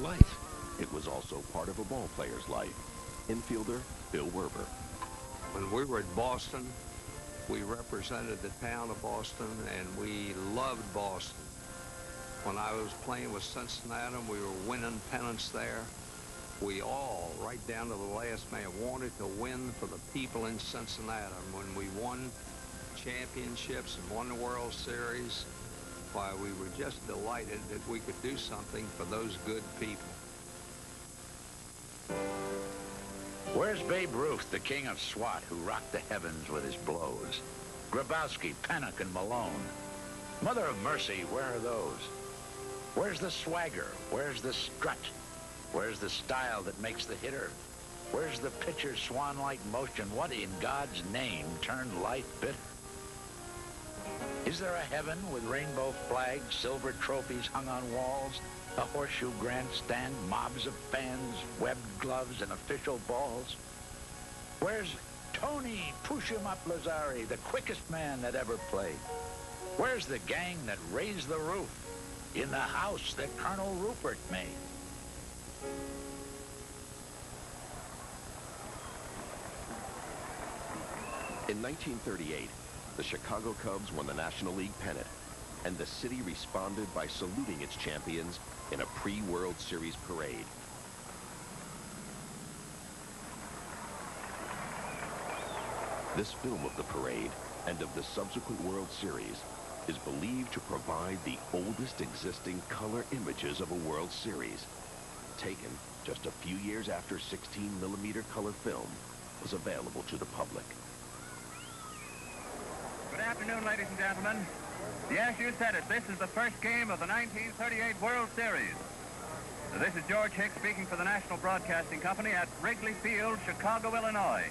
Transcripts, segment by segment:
life. It was also part of a ball player's life. Infielder Bill Werber. When we were at Boston, we represented the town of Boston, and we loved Boston. When I was playing with Cincinnati, we were winning pennants there. We all, right down to the last man, wanted to win for the people in Cincinnati. And when we won championships and won the World Series, why, we were just delighted that we could do something for those good people. Where's Babe Ruth, the king of SWAT, who rocked the heavens with his blows? Grabowski, Pennock, and Malone. Mother of mercy, where are those? Where's the swagger? Where's the strut? Where's the style that makes the hitter? Where's the pitcher's swan-like motion? What in God's name turned life bitter? Is there a heaven with rainbow flags, silver trophies hung on walls, a horseshoe grandstand, mobs of fans, webbed gloves, and official balls? Where's Tony push-him-up Lazzari, the quickest man that ever played? Where's the gang that raised the roof in the house that Colonel Rupert made? In 1938, the Chicago Cubs won the National League pennant, and the city responded by saluting its champions in a pre-World Series parade. This film of the parade and of the subsequent World Series is believed to provide the oldest existing color images of a World Series, taken just a few years after 16mm color film was available to the public. Good afternoon, ladies and gentlemen. Yes, you said it. This is the first game of the 1938 World Series. This is George Hicks speaking for the National Broadcasting Company at Wrigley Field, Chicago, Illinois.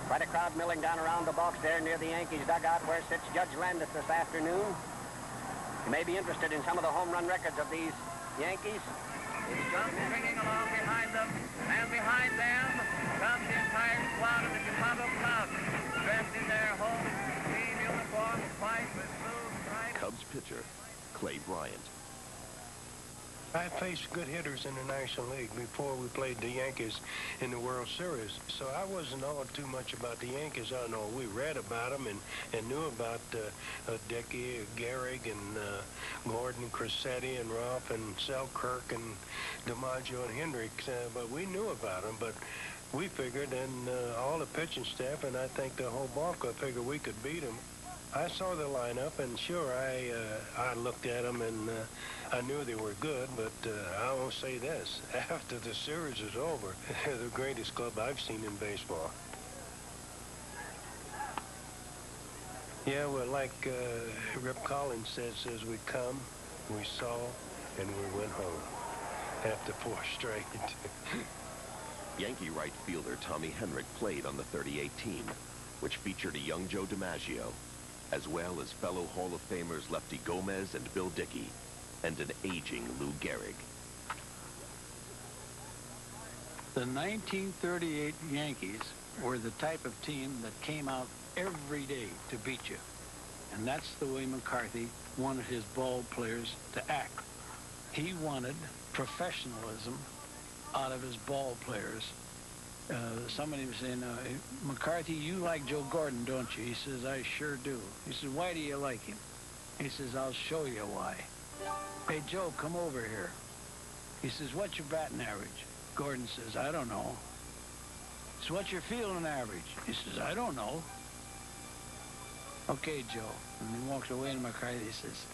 Quite a crowd milling down around the box there near the Yankees dugout where sits Judge Landis this afternoon. You may be interested in some of the home run records of these Yankees. Comes swinging along behind them, and behind them comes the entire squad of the Chicago Cubs, dressed in their home team uniforms, white with blue stripes. Cubs pitcher Clay Bryant. I faced good hitters in the National League before we played the Yankees in the World Series, so I wasn't all too much about the Yankees. I know we read about them and knew about Dickey, Gehrig, and Gordon, Crissetti, and Ruff, and Selkirk, and DiMaggio, and Hendricks, but we knew about them. But we figured, and all the pitching staff, and I think the whole ball club figured we could beat them. I saw the lineup, and sure, I looked at them, and I knew they were good, but I won't say this. After the series is over, they're the greatest club I've seen in baseball. Yeah, well, like Rip Collins says we come, we saw, and we went home after 4 straight. Yankee right fielder Tommy Henrich played on the 38 team, which featured a young Joe DiMaggio, as well as fellow Hall of Famers Lefty Gomez and Bill Dickey, and an aging Lou Gehrig. The 1938 Yankees were the type of team that came out every day to beat you. And that's the way McCarthy wanted his ball players to act. He wanted professionalism out of his ball players. Somebody was saying, McCarthy, you like Joe Gordon, don't you? He says, I sure do. He says, why do you like him? He says, I'll show you why. Hey, Joe, come over here. He says, what's your batting average? Gordon says, I don't know. So what's your fielding average? He says, I don't know. Okay, Joe. And he walks away, and McCarthy says,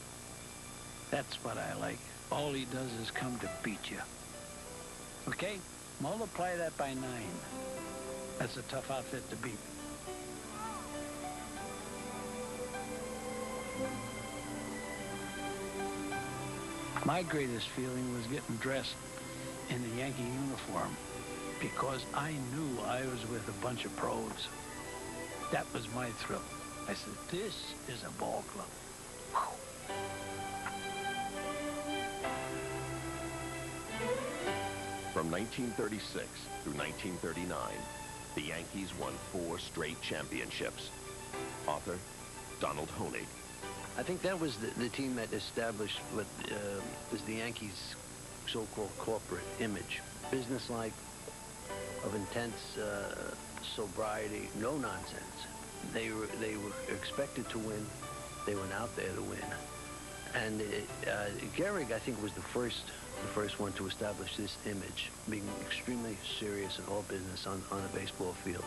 that's what I like. All he does is come to beat you. Okay? Multiply that by 9. That's a tough outfit to beat. My greatest feeling was getting dressed in the Yankee uniform because I knew I was with a bunch of pros. That was my thrill. I said, this is a ball club. Whew. From 1936 through 1939, the Yankees won 4 straight championships. Author, Donald Honig. I think that was the team that established what is the Yankees' so-called corporate image. Businesslike, of intense sobriety, no nonsense. They were expected to win. They went out there to win. And Gehrig, I think, was the first one to establish this image, being extremely serious in all business on a baseball field.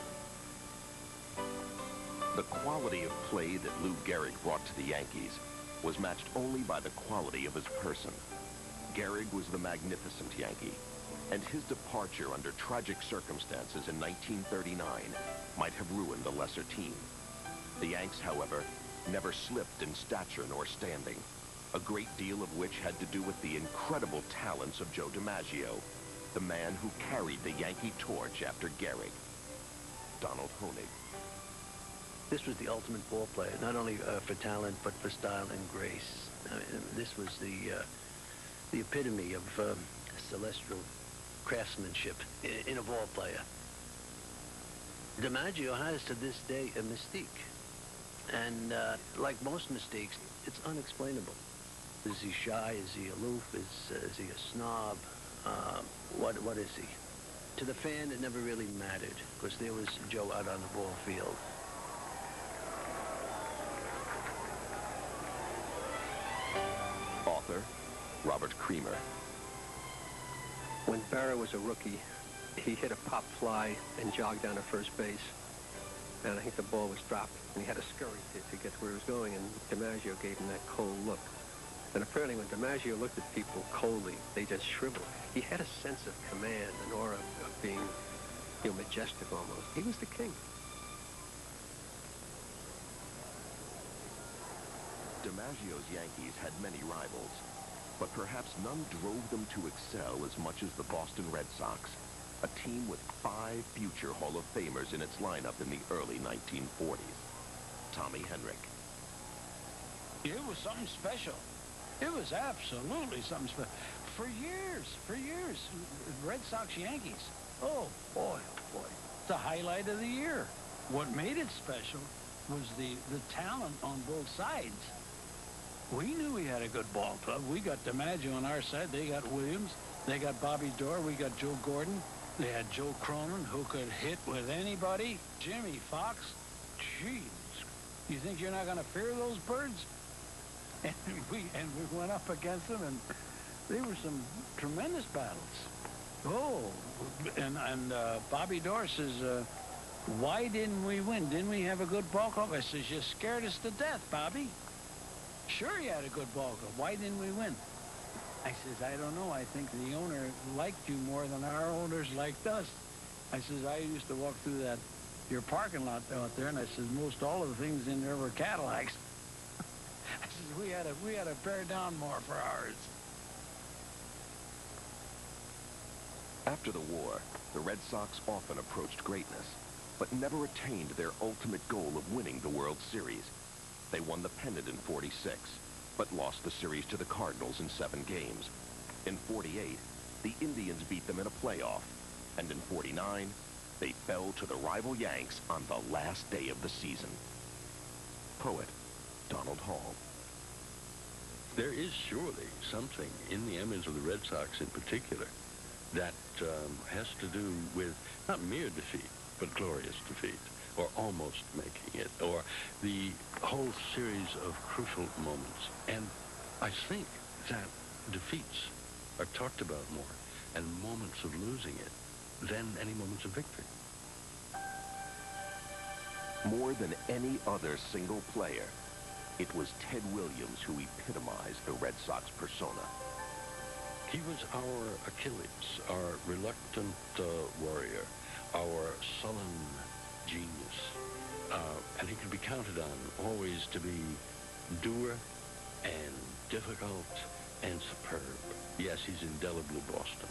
The quality of play that Lou Gehrig brought to the Yankees was matched only by the quality of his person. Gehrig was the magnificent Yankee, and his departure under tragic circumstances in 1939 might have ruined the lesser team. The Yanks, however, never slipped in stature nor standing, a great deal of which had to do with the incredible talents of Joe DiMaggio, the man who carried the Yankee torch after Gehrig. Donald Honig. This was the ultimate ball player, not only for talent, but for style and grace. I mean, this was the epitome of celestial craftsmanship in a ball player. DiMaggio has, to this day, a mystique. And like most mystiques, it's unexplainable. Is he shy? Is he aloof? Is he a snob? What is he? To the fan, it never really mattered, because there was Joe out on the ball field. Author, Robert Creamer. When Berra was a rookie, he hit a pop fly and jogged down to first base. And I think the ball was dropped, and he had to scurry to get where he was going, and DiMaggio gave him that cold look. And apparently when DiMaggio looked at people coldly, they just shriveled. He had a sense of command, an aura of being, majestic almost. He was the king. DiMaggio's Yankees had many rivals, but perhaps none drove them to excel as much as the Boston Red Sox, a team with 5 future Hall of Famers in its lineup in the early 1940s. Tommy Henrik. It was something special. It was absolutely something special. For years, Red Sox Yankees. Oh boy. The highlight of the year. What made it special was the talent on both sides. We knew we had a good ball club. We got DiMaggio on our side. They got Williams. They got Bobby Dorr. We got Joe Gordon. They had Joe Cronin, who could hit with anybody. Jimmy Fox. Jeez. You think you're not going to fear those birds? And we went up against them, and they were some tremendous battles. Oh, and Bobby Dorr says, why didn't we win? Didn't we have a good ball club? I says, you scared us to death, Bobby. Sure you had a good ball club. Why didn't we win? I says, I don't know. I think the owner liked you more than our owners liked us. I says, I used to walk through your parking lot out there, and I says, most all of the things in there were Cadillacs. I says, we had to bear down more for ours. After the war, the Red Sox often approached greatness, but never attained their ultimate goal of winning the World Series. They won the pennant in '46, but lost the series to the Cardinals in 7 games. In '48, the Indians beat them in a playoff, and in '49, they fell to the rival Yanks on the last day of the season. Poet Donald Hall. There is surely something in the image of the Red Sox in particular that has to do with not mere defeat, but glorious defeat, or almost making it, or the whole series of crucial moments. And I think that defeats are talked about more, and moments of losing it, than any moments of victory. More than any other single player, it was Ted Williams who epitomized the Red Sox persona. He was our Achilles, our reluctant warrior, our sullen genius. And he could be counted on always to be dour and difficult and superb. Yes, he's indelibly Boston.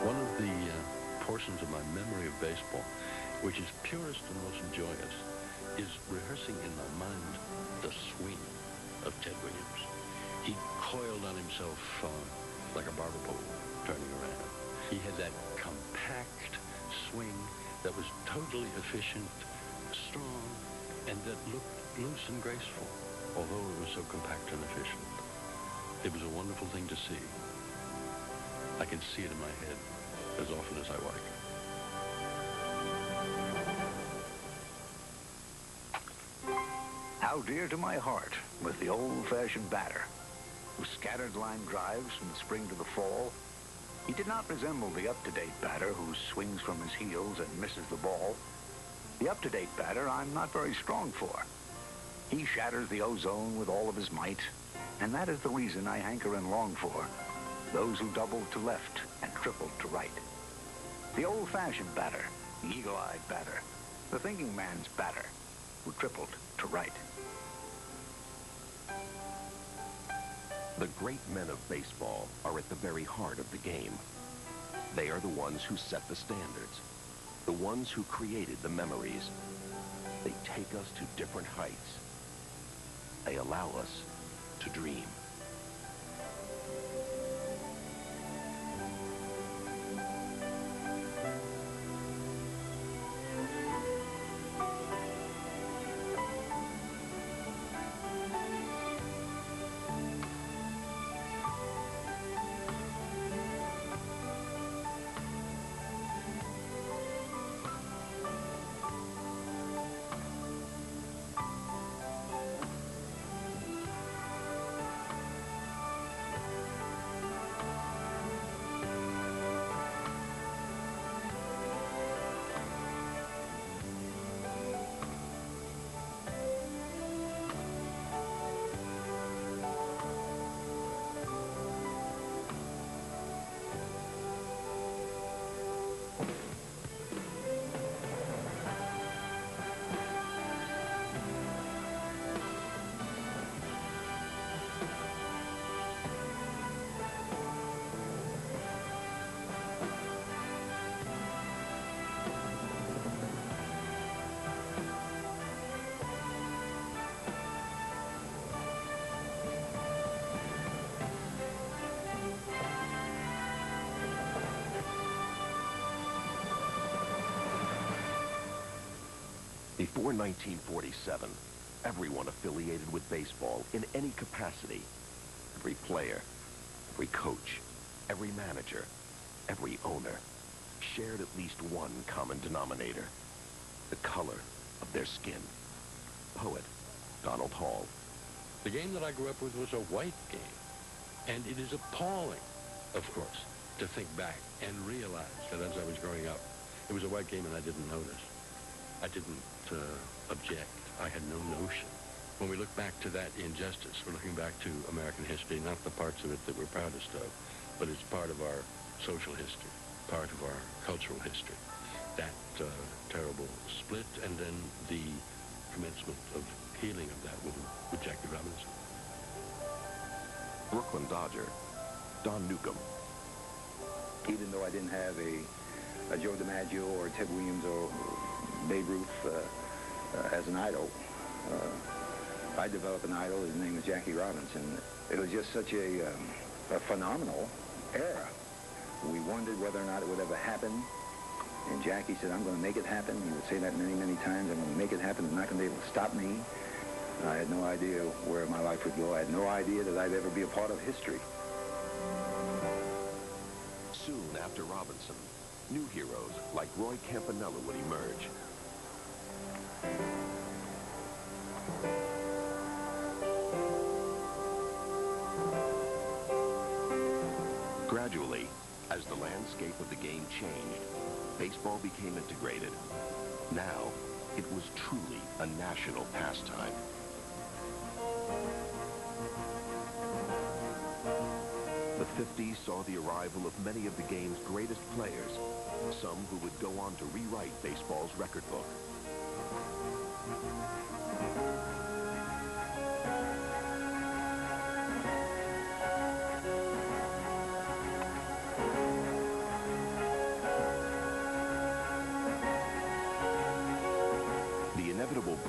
One of the portions of my memory of baseball, which is purest and most joyous, is rehearsing in my mind the swing of Ted Williams. He coiled on himself like a barber pole turning around. He had that compact swing that was totally efficient, strong, and that looked loose and graceful, although it was so compact and efficient. It was a wonderful thing to see. I can see it in my head as often as I like. How dear to my heart was the old-fashioned batter, whose scattered line drives from the spring to the fall. He did not resemble the up-to-date batter who swings from his heels and misses the ball. The up-to-date batter I'm not very strong for. He shatters the ozone with all of his might, and that is the reason I hanker and long for those who doubled to left and tripled to right. The old-fashioned batter, the eagle-eyed batter, the thinking man's batter, who tripled to right. The great men of baseball are at the very heart of the game. They are the ones who set the standards, the ones who created the memories. They take us to different heights. They allow us to dream. Before 1947, everyone affiliated with baseball in any capacity, every player, every coach, every manager, every owner, shared at least one common denominator: the color of their skin. Poet Donald Hall. The game that I grew up with was a white game, and it is appalling, of course, to think back and realize that as I was growing up, it was a white game and I didn't notice. I didn't object. I had no notion. When we look back to that injustice, we're looking back to American history, not the parts of it that we're proudest of, but it's part of our social history, part of our cultural history. That terrible split, and then the commencement of healing of that wound with Jackie Robinson. Brooklyn Dodger, Don Newcomb. Even though I didn't have a Joe DiMaggio or Ted Williams or Babe Ruth as an idol, I developed an idol. His name was Jackie Robinson. It was just such a phenomenal era. We wondered whether or not it would ever happen. And Jackie said, I'm going to make it happen. He would say that many, many times. I'm going to make it happen. They're not going to be able to stop me. I had no idea where my life would go. I had no idea that I'd ever be a part of history. Soon after Robinson, new heroes like Roy Campanella would emerge. Gradually, as the landscape of the game changed, baseball became integrated. Now, it was truly a national pastime. The 50s saw the arrival of many of the game's greatest players, some who would go on to rewrite baseball's record book.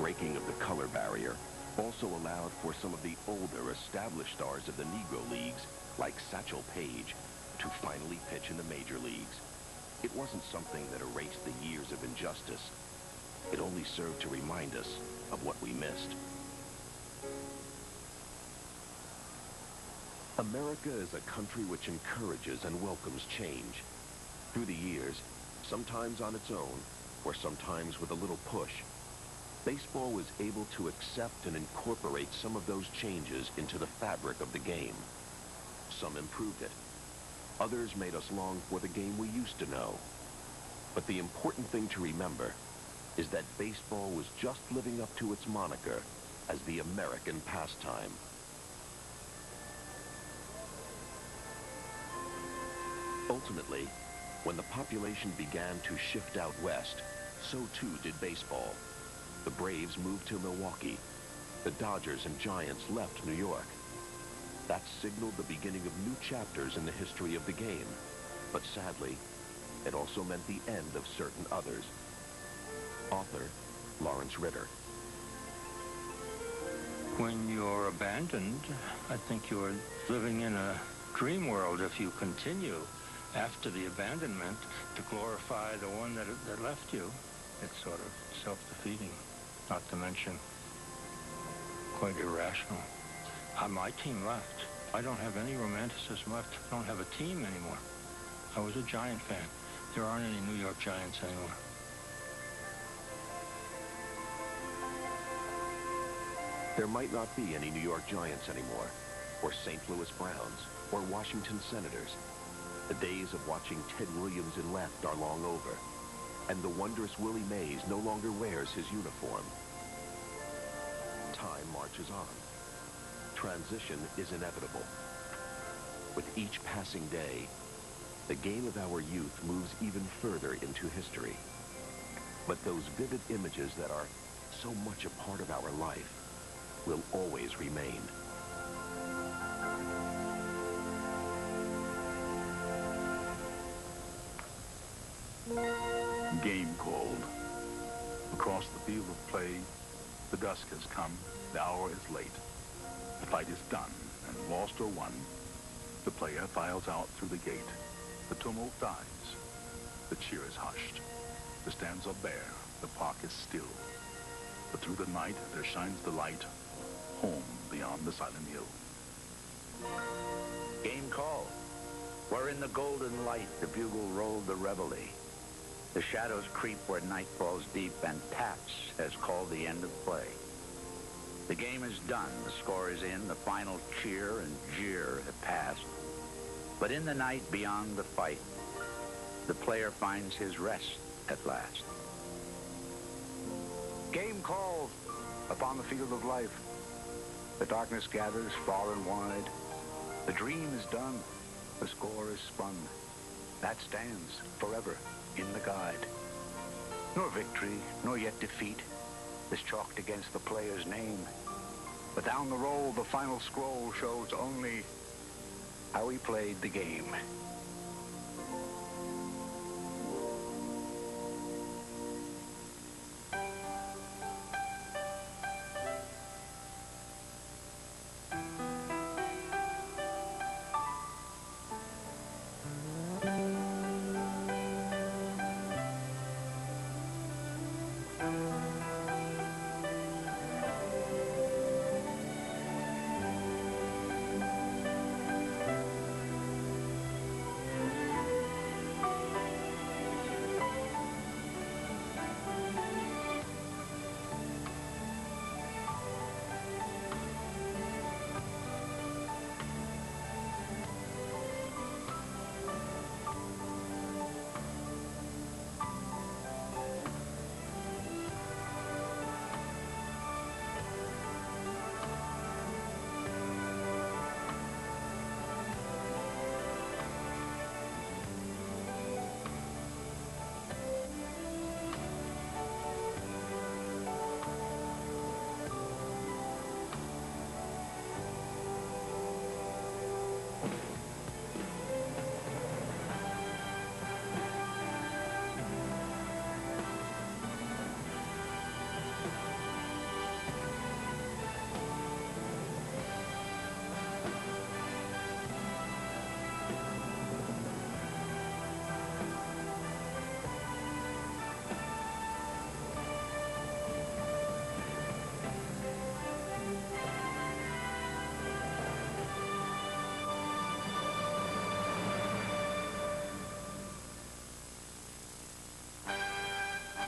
breaking of the color barrier also allowed for some of the older established stars of the Negro Leagues, like Satchel Paige, to finally pitch in the major leagues. It wasn't something that erased the years of injustice. It only served to remind us of what we missed. America is a country which encourages and welcomes change. Through the years, sometimes on its own, or sometimes with a little push, baseball was able to accept and incorporate some of those changes into the fabric of the game. Some improved it. Others made us long for the game we used to know. But the important thing to remember is that baseball was just living up to its moniker as the American pastime. Ultimately, when the population began to shift out west, so too did baseball. The Braves moved to Milwaukee. The Dodgers and Giants left New York. That signaled the beginning of new chapters in the history of the game. But sadly, it also meant the end of certain others. Author Lawrence Ritter. When you're abandoned, I think you're living in a dream world if you continue after the abandonment to glorify the one that left you. It's sort of self-defeating, not to mention quite irrational. My team left. I don't have any romanticism left. I don't have a team anymore. I was a Giant fan. There aren't any New York Giants anymore. There might not be any New York Giants anymore, or St. Louis Browns, or Washington Senators. The days of watching Ted Williams in left are long over, and the wondrous Willie Mays no longer wears his uniform. Time marches on. Transition is inevitable. With each passing day, the game of our youth moves even further into history. But those vivid images that are so much a part of our life will always remain. Game called. Across the field of play, the dusk has come, the hour is late. The fight is done, and lost or won, the player files out through the gate. The tumult dies. The cheer is hushed. The stands are bare. The park is still. But through the night there shines the light, home beyond the silent hill. Game called. Where in the golden light the bugle rolled the reveille. The shadows creep where night falls deep, and taps has called the end of play. The game is done, the score is in, the final cheer and jeer have passed. But in the night beyond the fight, the player finds his rest at last. Game called upon the field of life. The darkness gathers far and wide. The dream is done. The score is spun. That stands forever in the guide. Nor victory, nor yet defeat is chalked against the player's name. But down the roll, the final scroll shows only how he played the game.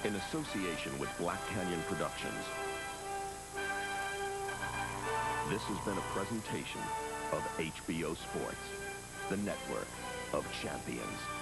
in association with Black Canyon Productions. This has been a presentation of HBO Sports, the network of champions.